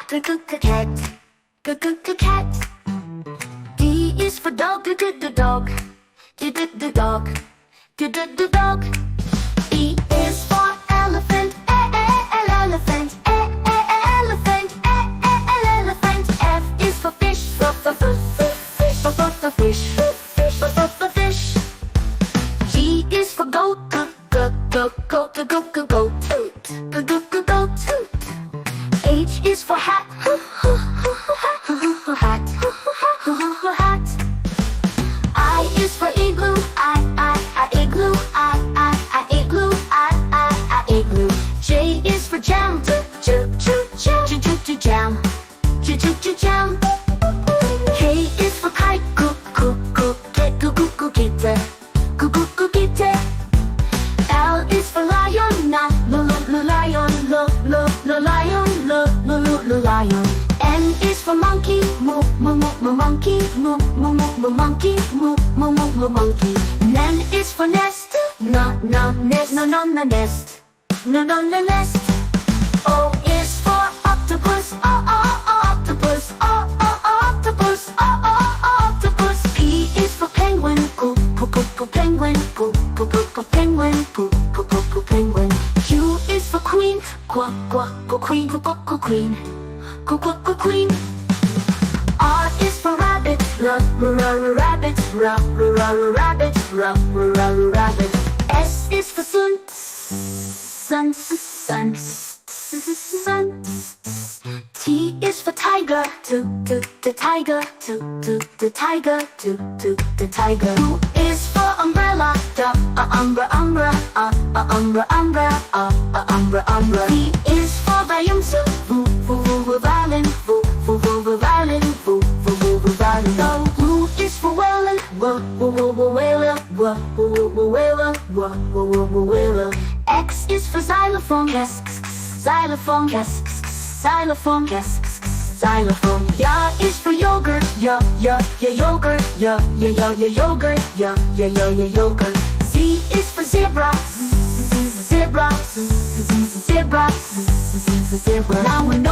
cat. Cat. D is for dog. Dog. Dog. Dog. E is for elephant. Elephant. Elephant. Elephant. F is for fish. Fish. Fish. G is for goat. Goat. H is for hat. Hat. I is for igloo. Igloo. Igloo. J is for jam. Jam. Jam. K is for kite. Kite. L is for lion. Lion. N is for monkey. Monkey. Monkey. N is for nest. Nest. Nest. O is for octopus. Octopus. P is for penguin. Penguin. Q is for queen. Queen. R is for rabbit. Rabbit. S is for sun. T is for tiger. Tiger. U is for umbrella. Umbrella. V is for violin. W is for whale. X is for xylophone. Xylophone. Y is for yogurt. Yogurt. Z is for zebra. Zebra. Now we know